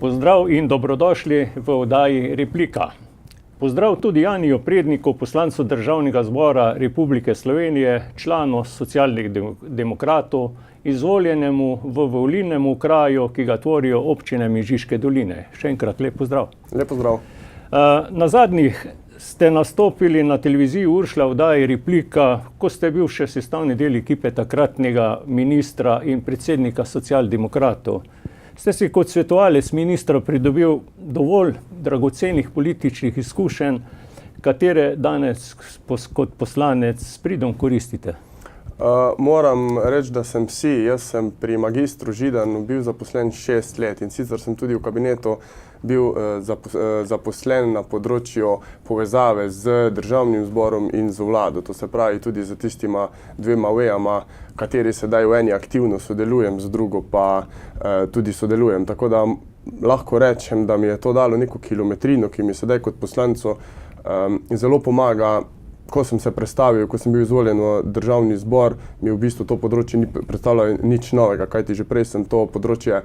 Pozdrav in dobrodošli v oddaji Replika. Pozdrav tudi Janiju Predniku, poslancu Državnega zbora Republike Slovenije, članu Socialnih demokratov, izvoljenemu v volilnem okraju, ki ga tvorijo občine Mežiške doline. Še enkrat lep pozdrav. Lep pozdrav. Na zadnjih ste nastopili na televiziji Uršlja v oddaji Replika, ko ste bil še sestavni del ekipe takratnega ministra in predsednika socialdemokratov. Ste si kot svetovalec ministra pridobil dovolj dragocenih političnih izkušenj, katere danes kot poslanec s pridom koristite? Moram reči, da sem jaz sem pri magistru Židanu bil zaposlen 6 let in sicer sem tudi v kabinetu bil zaposlen na področju povezave z državnim zborom in z vlado. To se pravi tudi z tistima dvema vejama, kateri sedaj v eni aktivno sodelujem, z drugo pa tudi sodelujem. Tako da lahko rečem, da mi je to dalo neko kilometrino, ki mi sedaj kot poslancu zelo pomaga. Ko sem se predstavil, ko sem bil izvoljen v državni zbor, mi v bistvu to področje ni predstavljalo nič novega, kajti že prej sem to področje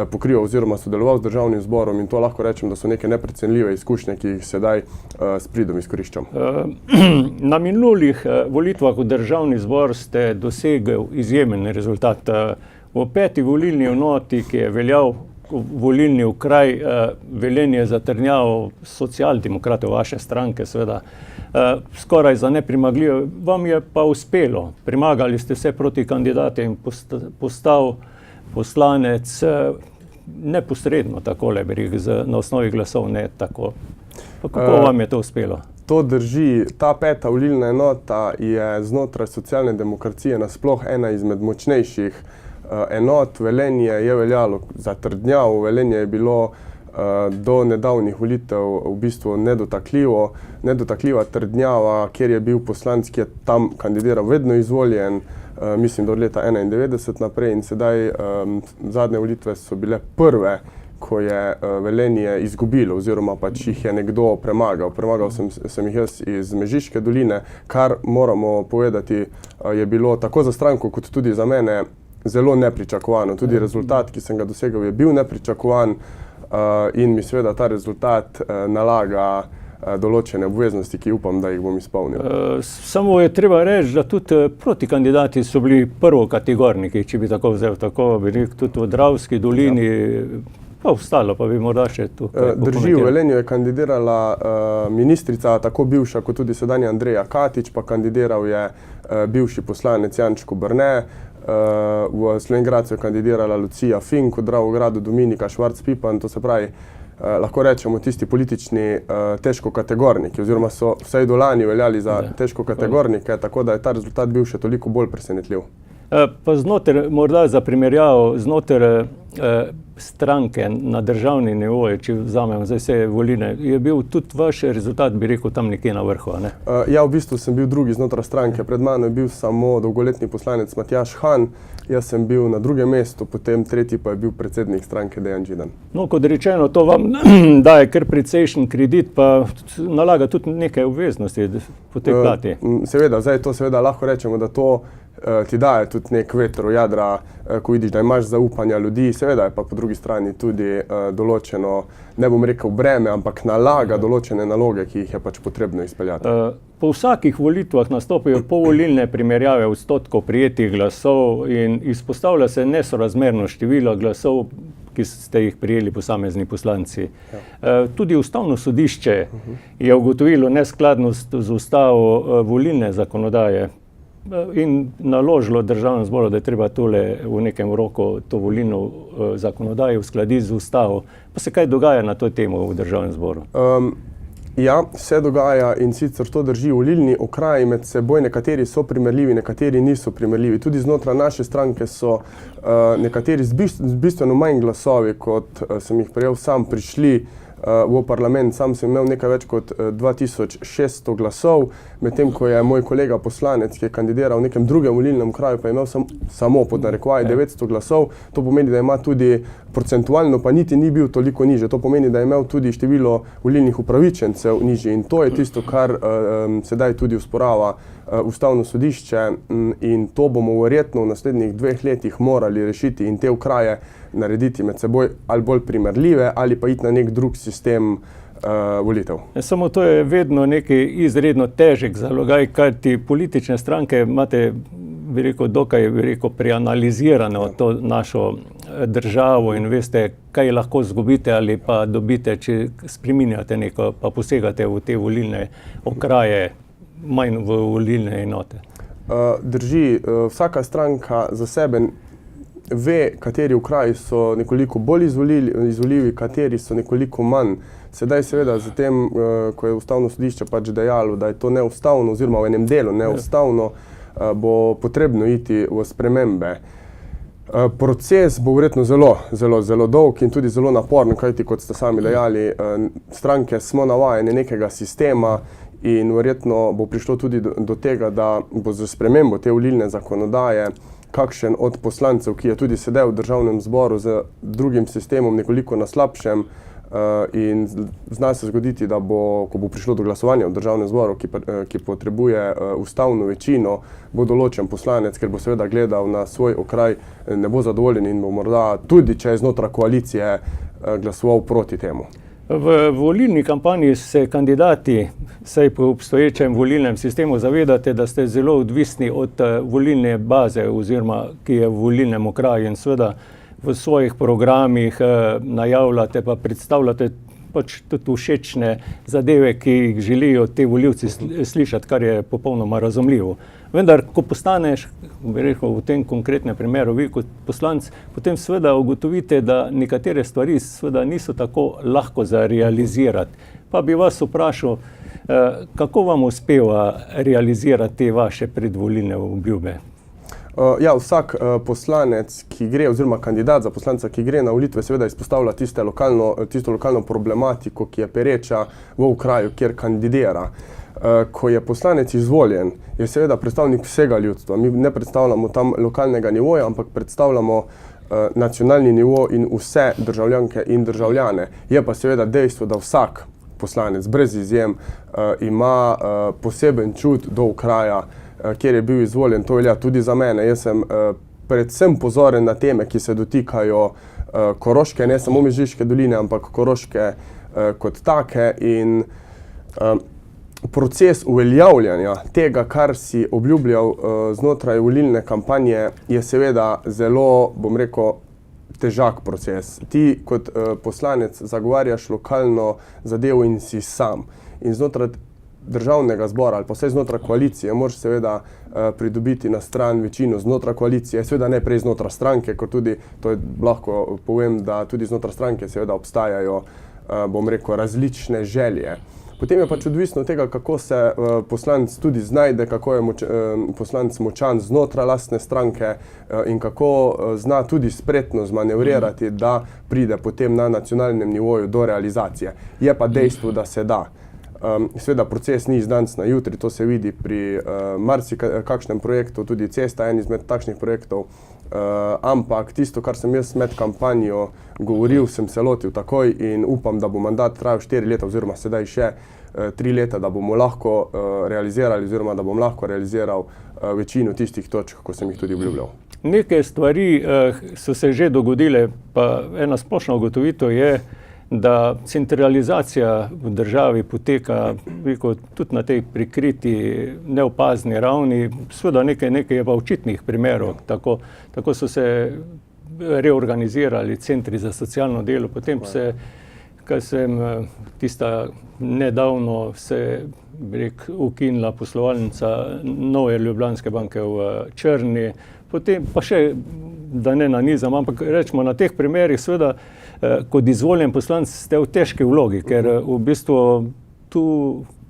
pokrival oziroma sodeloval z državnim zborom in to lahko rečem, da so neke neprecenljive izkušnje, ki jih sedaj s pridom izkoriščam. Na minulih volitvah v državni zbor ste dosegel izjemen rezultat. V 5. volilni enoti, ki je veljal volilni okraj Velenje za Trdnjavo socialdemokratov vaše stranke, seveda, skoraj za nepremagljivo, vam je pa uspelo. Premagali ste vse proti kandidate in postal poslanec neposredno, takole bi rekel, na osnovi glasov, ne tako. Kako vam je to uspelo? To drži. Ta 5. volilna enota je znotraj socialne demokracije nasploh ena izmed močnejših enot. Velenje je veljalo za Trdnjavo, Velenje je bilo do nedavnih volitev v bistvu nedotakljiva Trdnjava, kjer je bil poslanec, ki je tam kandidiral, vedno izvoljen, mislim, do leta 1991 naprej in sedaj zadnje volitve so bile prve, ko je Velenje izgubilo oziroma pač jih je nekdo premagal. Premagal sem jih jaz iz Mežiške doline, kar moramo povedati, je bilo tako za stranko kot tudi za mene zelo nepričakovano. Tudi rezultat, ki sem ga dosegel, je bil nepričakovan in mi seveda ta rezultat nalaga določene obveznosti, ki upam, da jih bom izpolnil. Samo je treba reči, da tudi protikandidati so bili prvokategorniki, če bi tako vzel, tako bi rekel, tudi v Dravski dolini, pa ostalo pa bi morda še tukaj Drži, v Velenju je kandidirala ministrica, tako bivša kot tudi sedanja Andreja Katič, pa kandidiral je bivši poslanec Jančko Brne, v Slovenj Gradcu je kandidirala Lucija Fink, v Dravogradu Dominika Švarc-Pipan, to se pravi, lahko rečemo tisti politični težkokategorniki, oziroma so vsaj do lani veljali za težkokategornike, tako da je ta rezultat bil še toliko bolj presenetljiv. Pa znotraj, morda za primerjavo, znotraj stranke na državni nivoju, če vzamemo zdaj vse voline, je bil tudi vaš rezultat, bi rekel, tam nekje na vrhu, ne? Ja, v bistvu sem bil drugi znotraj stranke. Pred mano je bil samo dolgoletni poslanec Matjaž Han, jaz sem bil na drugem mestu, potem tretji pa je bil predsednik stranke Dejan Židan. No, kot rečeno, to vam daje kar precejšen kredit, pa nalaga tudi nekaj obveznosti po tej plati. Seveda, zdaj to seveda lahko rečemo, da to ti daje tudi nek veter v jadra, ko vidiš, da imaš zaupanja ljudi, seveda je pa po drugi strani tudi določeno, ne bom rekel breme, ampak nalaga določene naloge, ki jih je pač potrebno izpeljati. Po vsakih volitvah nastopajo povolilne primerjave odstotkov prejetih glasov in izpostavlja se nesorazmerno število glasov, ki ste jih prijeli posamezni poslanci. Tudi Ustavno sodišče je ugotovilo neskladnost z ustavo volilne zakonodaje in naložilo državnemu zboru, da je treba tole v nekem roku to volilno zakonodajo uskladiti z ustavo. Pa se kaj dogaja na to temo v državnem zboru? Ja, se dogaja in sicer to drži. Volilni okraji med seboj, nekateri so primerljivi, nekateri niso primerljivi. Tudi znotraj naše stranke so nekateri z bistveno manj glasovi, kot sem jih prejel sam, prišli v parlament. Sam sem imel nekaj več kot 2600 glasov, medtem ko je moj kolega poslanec, ki je kandidiral v nekem drugem volilnem kraju, pa je imel samo pod narekovaj 900 glasov. To pomeni, da ima tudi procentualno, pa niti ni bil toliko nižje. To pomeni, da je imel tudi število volilnih upravičencev nižje in to je tisto, kar sedaj tudi usporava Ustavno sodišče in to bomo verjetno v naslednjih 2 letih morali rešiti in te okraje narediti med seboj ali bolj primerljive ali pa iti na nek drug sistem volitev. Samo to je vedno neki izredno težek zalogaj, kar ti politične stranke imate dokaj preanalizirano to našo državo in veste, kaj lahko izgubite ali pa dobite, če spreminjate neko, pa posegate v te volilne okraje, manj v volilne enote. Drži, vsaka stranka za sebe ve, kateri okraji so nekoliko bolj izvoljivi, kateri so nekoliko manj. Sedaj seveda z tem, ko je Ustavno sodišče pač dejalo, da je to neustavno oziroma v enem delu neustavno, bo potrebno iti v spremembe. Proces bo verjetno zelo dolg in tudi zelo naporen, kajti kot ste sami dejali, stranke smo navajene nekega sistema in verjetno bo prišlo tudi do tega, da bo z spremembo te volilne zakonodaje kakšen od poslancev, ki je tudi sedaj v državnem zboru z drugim sistemom nekoliko na slabšem in zna se zgoditi, da bo, ko bo prišlo do glasovanja v državnem zboru, ki potrebuje ustavno večino, bo določen poslanec, ker bo seveda gledal na svoj okraj, ne bo zadovoljen in bo morda tudi, če je znotraj koalicije, glasoval proti temu. V volilni kampanji se kandidati, saj po obstoječem volilnem sistemu, zavedate, da ste zelo odvisni od volilne baze oziroma ki je v volilnem okraju in seveda v svojih programih najavljate pa predstavljate pač tudi všečne zadeve, ki jih želijo te volivci slišati, kar je popolnoma razumljivo. Vendar, ko postaneš, bi rekel, v tem konkretnem primeru, vi kot poslanec, potem seveda ugotovite, da nekatere stvari seveda niso tako lahko za realizirati. Pa bi vas vprašal, kako vam uspeva realizirati te vaše predvolilne obljube? Ja, vsak poslanec, ki gre, oziroma kandidat za poslanca, ki gre na volitve, seveda izpostavlja tisto lokalno problematiko, ki je pereča v okraju, kjer kandidira. Ko je poslanec izvoljen, je seveda predstavnik vsega ljudstva. Mi ne predstavljamo tam lokalnega nivoja, ampak predstavljamo nacionalni nivo in vse državljanke in državljane. Je pa seveda dejstvo, da vsak poslanec, brez izjem, ima poseben čut do okraja, kjer je bil izvoljen. To velja tudi za mene. Jaz sem predvsem pozoren na teme, ki se dotikajo Koroške, ne samo Mežiške doline, ampak Koroške kot take in proces uveljavljanja tega, kar si obljubljal znotraj volilne kampanje, je seveda zelo, bom rekel, težak proces. Ti kot poslanec zagovarjaš lokalno zadevo in si sam. In znotraj državnega zbora ali pa vse znotraj koalicije moraš seveda pridobiti na stran večino znotraj koalicije, seveda ne prej znotraj stranke, kot tudi, to je lahko povem, da tudi znotraj stranke seveda obstajajo, bom rekel, različne želje. Potem je pač odvisno od tega, kako se poslanec tudi znajde, kako je poslanec močan znotraj lastne stranke in kako zna tudi spretno zmanevrirati, da pride potem na nacionalnem nivoju do realizacije. Je pa dejstvo, da se da. Seveda proces ni iz danes na jutri, to se vidi pri marsikakšnem projektu, tudi cesta je en izmed takšnih projektov, ampak tisto, kar sem jaz med kampanjo govoril, sem se lotil takoj in upam, da bo mandat trajal 4 leta oziroma sedaj še 3 leta, da bomo lahko realizirali oziroma da bom lahko realiziral večino tistih točk, ko sem jih tudi obljubljal. Neke stvari so se že dogodile, pa ena splošna ugotovitev je, da centralizacija v državi poteka tudi na tej prikriti, neopazni ravni. Seveda nekaj je pa očitnih primerov. Tako so se reorganizirali centri za socialno delo, potem tista nedavno se ukinila poslovalnica Nove Ljubljanske banke v Črni, potem pa še, da ne nanizam, ampak rečemo na teh primerih, seveda, kot izvoljen poslanec ste v težki vlogi, ker v bistvu tu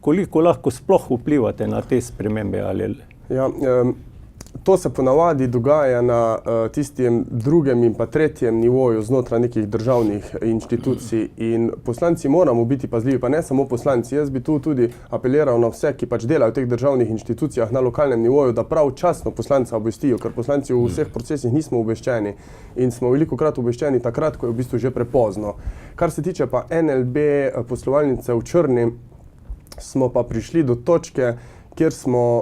koliko lahko sploh vplivate na te spremembe? Ali... Ja, To se ponavadi dogaja na tistem drugem in pa tretjem nivoju znotraj nekih državnih inštitucij in poslanci moramo biti pazljivi, pa ne samo poslanci. Jaz bi tu tudi apeliral na vse, ki pač delajo v teh državnih inštitucijah na lokalnem nivoju, da pravčasno poslanca obvestijo, ker poslanci v vseh procesih nismo obveščeni in smo velikokrat obveščeni takrat, ko je v bistvu že prepozno. Kar se tiče pa NLB poslovalnice v Črni, smo pa prišli do točke, kjer smo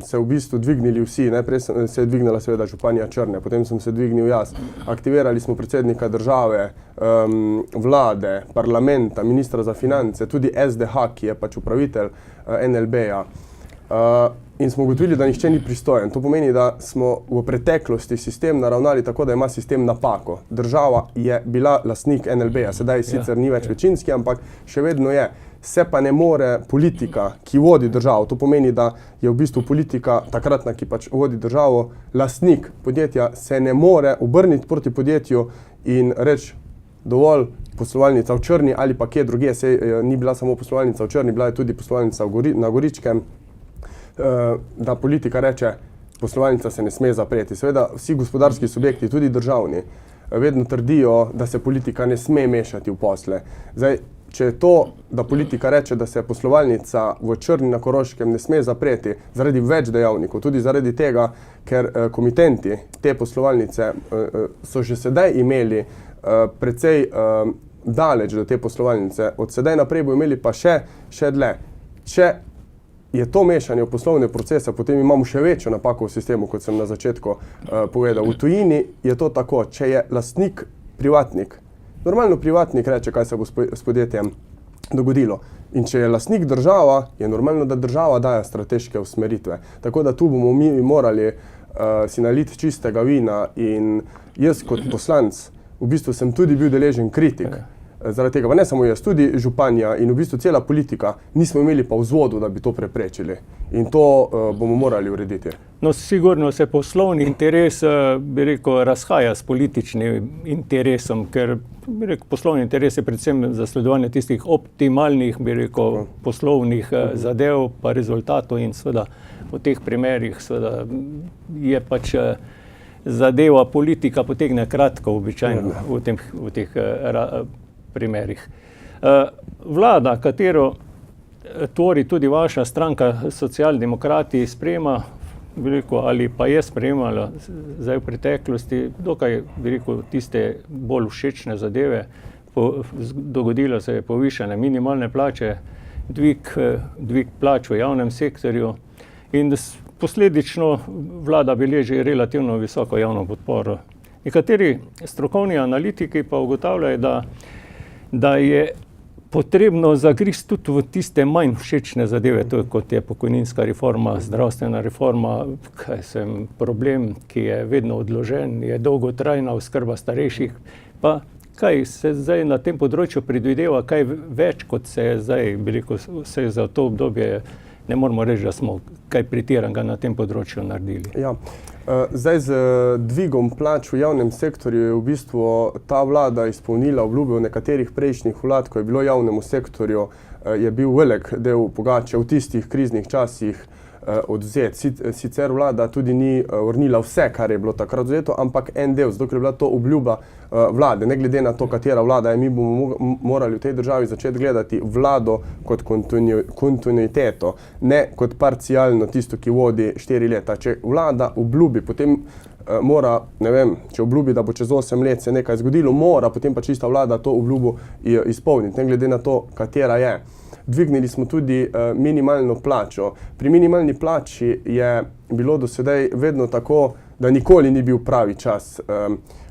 se v bistvu dvignili vsi. Najprej se je dvignila seveda županja Črne, potem sem se dvignil jaz. Aktivirali smo predsednika države, vlade, parlamenta, ministra za finance, tudi SDH, ki je pač upravitelj NLB-ja. In smo ugotovili, da nihče ni pristojen. To pomeni, da smo v preteklosti sistem naravnali tako, da ima sistem napako. Država je bila lastnik NLB-ja, sedaj sicer ni več večinski, ampak še vedno je. Se pa ne more politika, ki vodi državo, to pomeni, da je v bistvu politika takratna, ki pač vodi državo, lastnik podjetja, se ne more obrniti proti podjetju in reči, dovolj, poslovalnica v Črni ali pa kje drugje, ni bila samo poslovalnica v Črni, bila je tudi poslovalnica na Goričkem, da politika reče, poslovalnica se ne sme zapreti. Seveda vsi gospodarski subjekti, tudi državni, vedno trdijo, da se politika ne sme mešati v posle. Zdaj, če je to, da politika reče, da se poslovalnica v Črni na Koroškem ne sme zapreti zaradi več dejavnikov, tudi zaradi tega, ker komitenti te poslovalnice so že sedaj imeli precej daleč do te poslovalnice, od sedaj naprej bo imeli pa še dlje. Če je to mešanje v poslovne procese, potem imamo še večjo napako v sistemu, kot sem na začetku povedal. V tujini je to tako, če je lastnik privatnik, normalno privatnik reče, kaj se bo s podjetjem dogodilo. In če je lastnik država, je normalno, da država daje strateške usmeritve. Tako da tu bomo mi morali si naliti čistega vina in jaz kot poslanec v bistvu sem tudi bil deležen kritik. Zaradi tega, pa ne samo jaz, tudi županja in v bistvu cela politika, nismo imeli pa vzvodu, da bi to preprečili. In to bomo morali urediti. No, sigurno se poslovni interes, bi rekel, razhaja s političnim interesom, ker bi rekel, poslovni interes je predvsem zasledovanje tistih optimalnih, bi rekel, poslovnih zadev pa rezultatov in seveda v teh primerih seveda je pač zadeva politika potegne kratko običajno v teh primerih. Vlada, katero tvori tudi vaša stranka, Socialdemokrati, sprejema, bi rekel, ali pa je sprejemala zdaj v preteklosti, dokaj, bi rekel, tiste bolj všečne zadeve. Dogodilo se je povišanje minimalne plače, dvig plač v javnem sektorju in posledično vlada beleži relativno visoko javno podporo. Nekateri strokovni analitiki pa ugotavljajo, da je potrebno zagristi tudi v tiste manj všečne zadeve, to je kot je pokojninska reforma, zdravstvena reforma, problem, ki je vedno odložen, je dolgotrajna oskrba starejših, pa kaj se zdaj na tem področju predvideva, kaj več, kot se je zdaj, bi rekel, se je za to obdobje, ne moramo reči, da smo kaj pretiranega na tem področju naredili. Ja. Zdaj z dvigom plač v javnem sektorju je v bistvu ta vlada izpolnila obljube nekaterih prejšnjih vlad, ko je bilo javnemu sektorju, je bil velik del pogače v tistih kriznih časih odvzet. Sicer vlada tudi ni vrnila vse, kar je bilo takrat odvzeto, ampak en del, zato ker je bila to obljuba vlade. Ne glede na to, katera vlada je, mi bomo morali v tej državi začeti gledati vlado kot kontinuiteto, ne kot parcialno tisto, ki vodi 4 leta. Če vlada obljubi, potem mora, ne vem, če obljubi, da bo čez 8 let se nekaj zgodilo, mora potem pa čista vlada to obljubo izpolniti, ne glede na to, katera je. Dvignili smo tudi minimalno plačo. Pri minimalni plači je bilo do sedaj vedno tako, da nikoli ni bil pravi čas.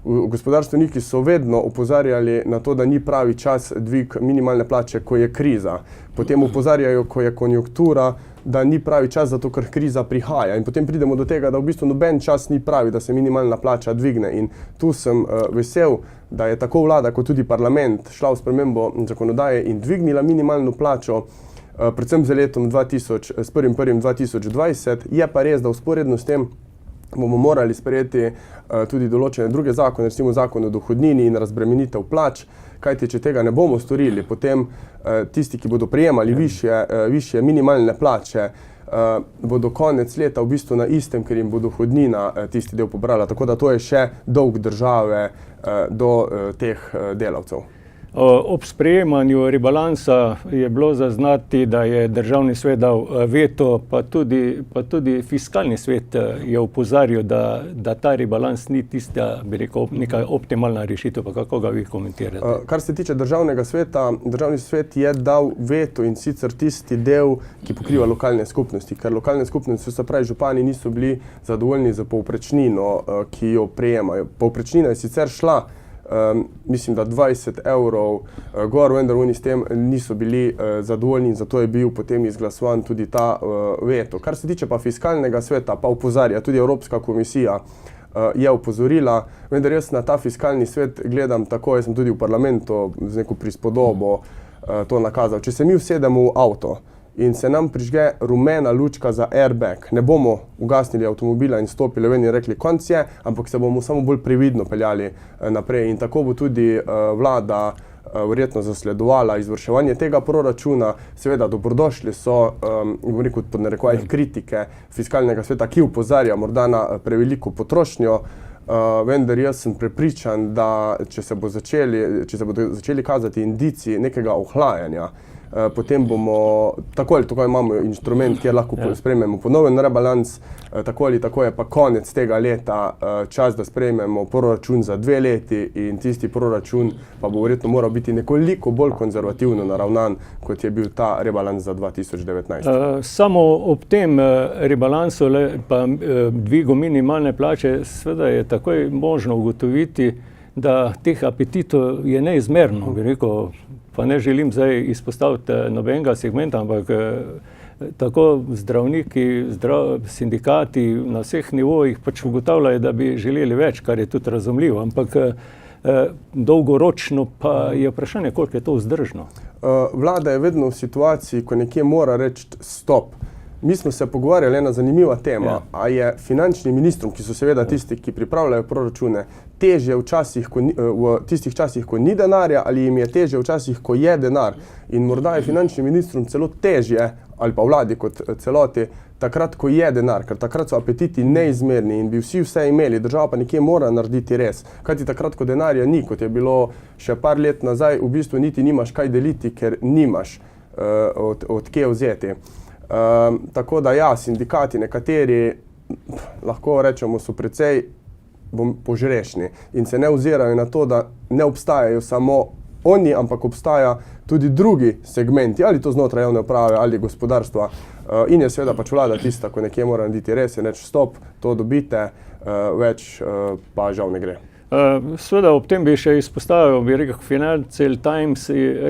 Gospodarstveniki so vedno opozarjali na to, da ni pravi čas dvig minimalne plače, ko je kriza. Potem opozarjajo, ko je konjunktura, da ni pravi čas, zato ker kriza prihaja. In potem pridemo do tega, da v bistvu noben čas ni pravi, da se minimalna plača dvigne. In tu sem vesel, da je tako vlada kot tudi parlament šla v spremembo zakonodaje in dvignila minimalno plačo, predvsem z letom 1.1.2020. Je pa res, da vzporedno s tem bomo morali sprejeti tudi določene druge zakone, recimo zakon o dohodnini in razbremenitev plač, kajti če tega ne bomo storili, potem tisti, ki bodo prejemali višje minimalne plače, bodo konec leta v bistvu na istem, ker jim bo dohodnina tisti del pobrala. Tako da to je še dolg države do teh delavcev. Ob sprejemanju rebalansa je bilo zaznati, da je državni svet dal veto, pa tudi fiskalni svet je opozarjal, da ta rebalans ni tista, bi rekel, neka optimalna rešitev. Pa kako ga vi komentirate? Kar se tiče državnega sveta, državni svet je dal veto in sicer tisti del, ki pokriva lokalne skupnosti, ker lokalne skupnosti, se pravi župani, niso bili zadovoljni za povprečnino, ki jo prejemajo. Povprečnina je sicer šla, mislim, da 20 evrov gor, vendar oni s tem niso bili zadovoljni in zato je bil potem izglasovan tudi ta veto. Kar se tiče pa fiskalnega sveta, pa opozarja, tudi Evropska komisija je opozorila, vendar jaz na ta fiskalni svet gledam tako, jaz sem tudi v parlamentu z neko prispodobo to nakazal. Če se mi usedemo v avto in se nam prižge rumena lučka za airbag, ne bomo ugasnili avtomobila in stopili ven in rekli konc je, ampak se bomo samo bolj previdno peljali naprej in tako bo tudi vlada verjetno zasledovala izvrševanje tega proračuna. Seveda dobrodošli so, bom rekel, pod narekovajih kritike fiskalnega sveta, ki opozarja morda na preveliko potrošnjo, vendar jaz sem prepričan, da če se bodo začeli kazati indici nekega ohlajanja, potem bomo, tako ali tako imamo inštrument, kjer lahko sprejmemo ponoven rebalans, tako ali tako je pa konec tega leta čas, da sprejmemo proračun za 2 leti in tisti proračun pa bo verjetno moral biti nekoliko bolj konzervativno naravnan, kot je bil ta rebalans za 2019. Samo ob tem rebalansu pa dvigu minimalne plače, seveda je takoj možno ugotoviti, da teh apetitov je neizmerno, bi rekel, pa ne želim zdaj izpostaviti nobenega segmenta, ampak tako zdravniki, sindikati na vseh nivojih pač ugotavljajo, da bi želeli več, kar je tudi razumljivo, ampak dolgoročno pa je vprašanje, koliko je to vzdržno. Vlada je vedno v situaciji, ko nekje mora reči stop. Mi smo se pogovarjali, ena zanimiva tema, a je finančnim ministrom, ki so seveda tisti, ki pripravljajo proračune, težje v tistih časih, ko ni denarja, ali jim je težje v časih, ko je denar. In morda je finančnim ministrom celo težje, ali pa vladi kot celoti, takrat, ko je denar, ker takrat so apetiti neizmerni in bi vsi vse imeli, država pa nekje mora narediti res. Kajti takrat, ko denarja ni, kot je bilo še par let nazaj, v bistvu niti nimaš kaj deliti, ker nimaš od kje vzeti. Tako da ja, sindikati nekateri, lahko rečemo, so precej požrešni in se ne ozirajo na to, da ne obstajajo samo oni, ampak obstaja tudi drugi segmenti, ali to znotraj javne uprave ali gospodarstva. In je seveda pač vlada tista, ko nekje mora narediti res, je reči stop, to dobite, več pa žal ne gre. Seveda ob tem bi še izpostavil, bi rekel, Financial Times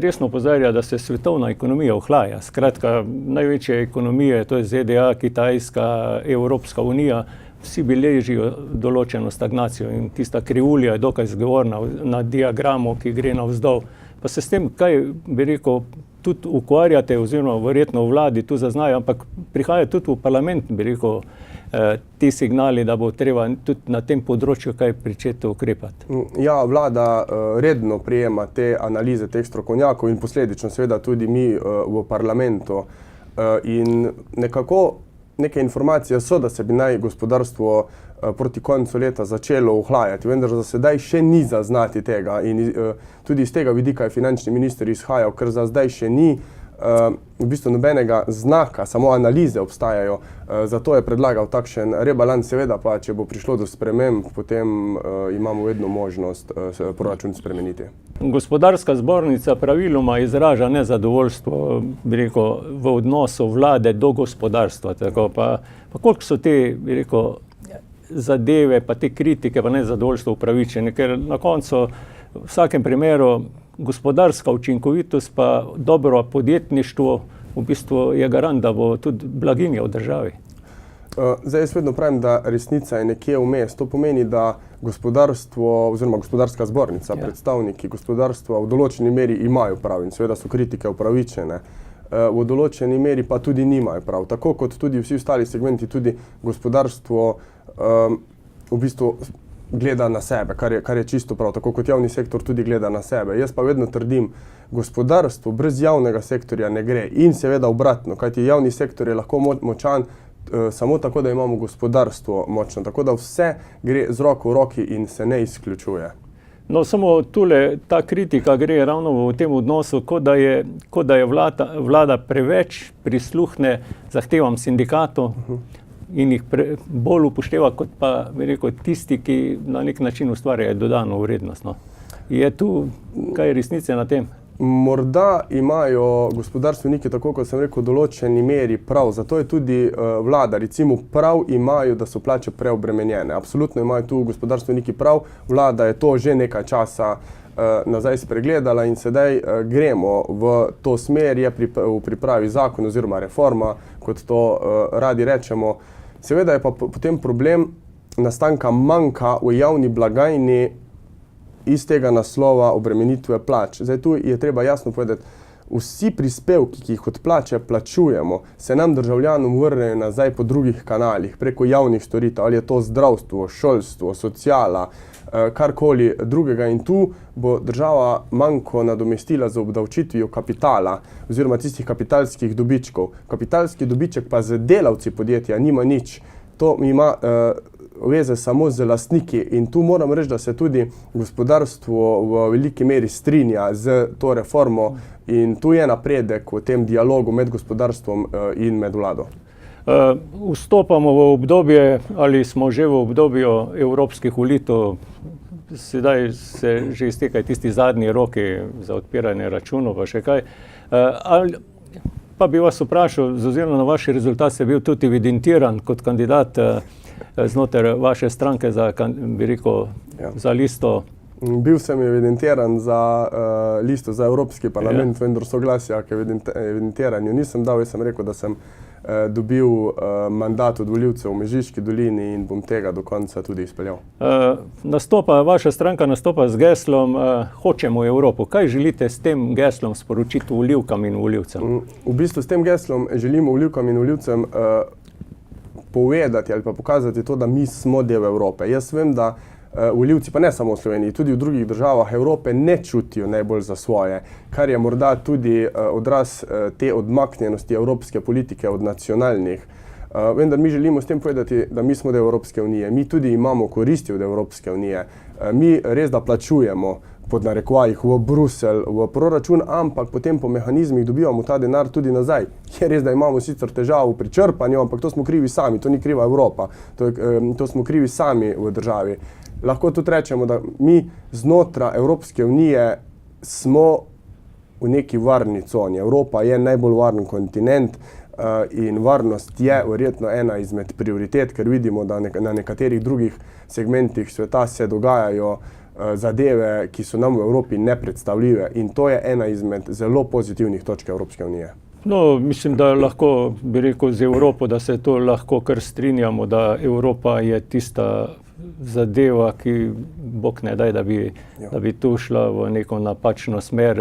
resno opozarja, da se svetovna ekonomija ohlaja. Skratka, največje ekonomije, to je ZDA, Kitajska, Evropska unija, vsi beležijo določeno stagnacijo in tista krivulja je dokaj zgovorna na diagramu, ki gre navzdol. Pa se s tem, kaj bi rekel, tudi ukvarjate, oziroma verjetno v vladi tu zaznajo, ampak prihaja tudi v parlament, bi rekel, ti signali, da bo treba tudi na tem področju kaj pričeti ukrepati. Ja, vlada redno prijema te analize teh strokovnjakov in posledično seveda tudi mi v parlamentu. In nekako neke informacije so, da se bi naj gospodarstvo proti koncu leta začelo ohlajati, vendar za sedaj še ni zaznati tega in tudi iz tega vidika je finančni minister izhajal, ker za zdaj še ni v bistvu nobenega znaka, samo analize obstajajo, zato je predlagal takšen rebalans, seveda pa, če bo prišlo do sprememb, potem imamo vedno možnost proračun spremeniti. Gospodarska zbornica praviloma izraža nezadovoljstvo, bi rekel, v odnosu vlade do gospodarstva, tako pa koliko so te, bi rekel, zadeve, pa te kritike, pa nezadovoljstvo upravičene, ker na koncu v vsakem primeru gospodarska učinkovitost pa dobro podjetništvo v bistvu je garant, da bo tudi blaginja v državi. Zdaj jaz vedno pravim, da resnica je nekje vmes. To pomeni, da gospodarstvo oziroma gospodarska zbornica, predstavniki gospodarstva v določeni meri imajo prav in seveda so kritike upravičene. V določeni meri pa tudi nimajo prav. Tako kot tudi vsi ostali segmenti, tudi gospodarstvo v bistvu gleda na sebe, kar je čisto prav, tako kot javni sektor tudi gleda na sebe. Jaz pa vedno trdim, gospodarstvo brez javnega sektorja ne gre in seveda obratno, kajti javni sektor je lahko močan samo tako, da imamo gospodarstvo močno, tako da vse gre z roko v roki in se ne izključuje. No, samo tule, ta kritika gre ravno v tem odnosu, kot da je vlada preveč prisluhne zahtevam sindikatov in jih bolj upošteva, kot pa tisti, ki na nek način ustvarjajo dodano vrednost. No. Je tu kaj resnice na tem? Morda imajo gospodarstveniki, tako kot sem rekel, v določeni meri prav, zato je tudi vlada, recimo prav imajo, da so plače preobremenjene. Absolutno imajo tu gospodarstveniki prav, vlada je to že nekaj časa nazaj spregledala in sedaj gremo v to smer, je v pripravi zakon oziroma reforma, kot to radi rečemo. Seveda je pa potem problem nastanka manka v javni blagajni iz tega naslova obremenitve plač. Zdaj tu je treba jasno povedati, vsi prispevki, ki jih od plače plačujemo, se nam državljanom vrnejo nazaj po drugih kanalih, preko javnih storitev, ali je to zdravstvo, šolstvo, sociala, karkoli drugega. In tu bo država manko nadomestila z obdavčitvijo kapitala oziroma tistih kapitalskih dobičkov. Kapitalski dobiček pa z delavci podjetja nima nič. To ima veze samo z lastniki in tu moram reči, da se tudi gospodarstvo v veliki meri strinja z to reformo in tu je napredek v tem dialogu med gospodarstvom in med vlado. Vstopamo v obdobje, ali smo že v obdobju evropskih volitev, sedaj se že iztekajo tisti zadnji roki za odpiranje računov, pa še kaj. Pa bi vas vprašal, z ozirom na vaš rezultat, ste bil tudi evidentiran kot kandidat znotraj vaše stranke za, za listo? Bil sem evidentiran za listo za Evropski parlament, vendar soglasja k evidentiranju nisem dal. Jaz sem rekel, da sem dobil mandat od volivcev v Mežiški dolini in bom tega do konca tudi izpeljal. Vaša stranka nastopa z geslom Hočemo Evropo. Kaj želite s tem geslom sporočiti volivkam in volivcem? V bistvu s tem geslom želimo volivkam in volivcem povedati ali pa pokazati to, da mi smo del Evrope. Jaz vem, da volivci, pa ne samo v Sloveniji, tudi v drugih državah Evrope ne čutijo najbolj za svoje, kar je morda tudi odraz te odmaknjenosti evropske politike od nacionalnih. Vendar mi želimo s tem povedati, da mi smo del Evropske unije. Mi tudi imamo koristi od Evropske unije. Mi res da plačujemo pod narekovajih v Bruselj, v proračun, ampak potem po mehanizmih dobivamo ta denar tudi nazaj. Je res, da imamo sicer težavo pri črpanju, ampak to smo krivi sami, to ni kriva Evropa, to smo krivi sami v državi. Lahko tudi rečemo, da mi znotraj Evropske unije smo v neki varni coni. Evropa je najbolj varen kontinent in varnost je verjetno ena izmed prioritet, ker vidimo, da na nekaterih drugih segmentih sveta se dogajajo zadeve, ki so nam v Evropi nepredstavljive in to je ena izmed zelo pozitivnih točk Evropske unije. No, mislim, da lahko bi rekel z Evropo, da se to lahko kar strinjamo, da Evropa je tista zadeva, ki bog ne daj, da bi tu šla v neko napačno smer.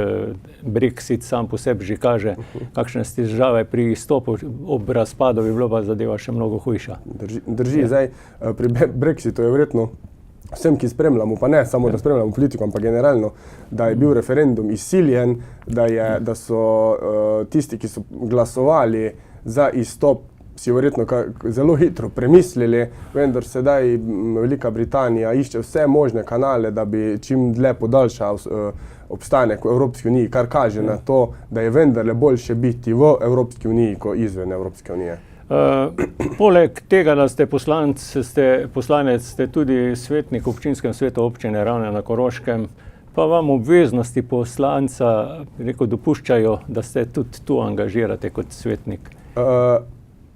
Brexit sam po sebi že kaže, kakšne težave pri izstopu, ob razpadu bi bila pa zadeva še mnogo hujša. Drži. Zdaj, pri Brexitu je verjetno vsem, ki spremljamo, pa ne samo, da spremljamo politiko, ampak generalno, da je bil referendum izsiljen, da so tisti, ki so glasovali za izstop, si verjetno zelo hitro premislili, vendar sedaj Velika Britanija išče vse možne kanale, da bi čim dlje podaljšal obstanek v Evropski uniji, kar kaže na to, da je vendarle boljše biti v Evropski uniji, kot izven Evropske unije. Poleg tega, da ste poslanec, ste tudi svetnik v občinskem svetu občine Ravne na Koroškem, pa vam obveznosti poslanca dopuščajo, da ste tudi tu angažirate kot svetnik.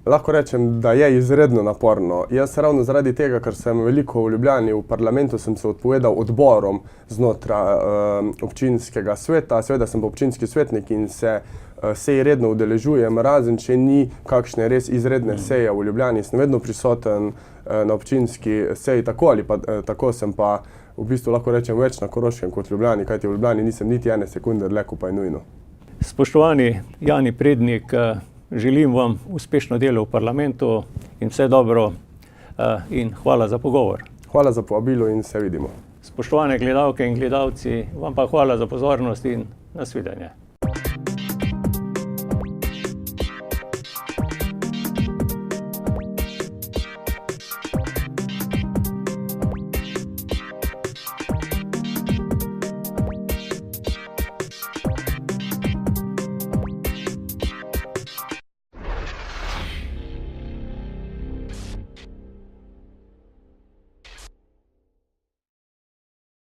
Lahko rečem, da je izredno naporno. Jaz ravno zaradi tega, ker sem veliko v Ljubljani v parlamentu, sem se odpovedal odborom znotraj občinskega sveta. Seveda sem pa občinski svetnik in se sej redno udeležujem, razen če ni kakšne res izredne seje v Ljubljani. Sem vedno prisoten na občinski seji, tako ali pa tako sem pa v bistvu lahko rečem več na Koroškem kot v Ljubljani, kajti v Ljubljani nisem niti ene sekunde dlje, ko pa je nujno. Spoštovani Jani Prednik, želim vam uspešno delo v parlamentu in vse dobro in hvala za pogovor. Hvala za povabilo in se vidimo. Spoštovane gledalke in gledalci, vam pa hvala za pozornost in nasvidenje.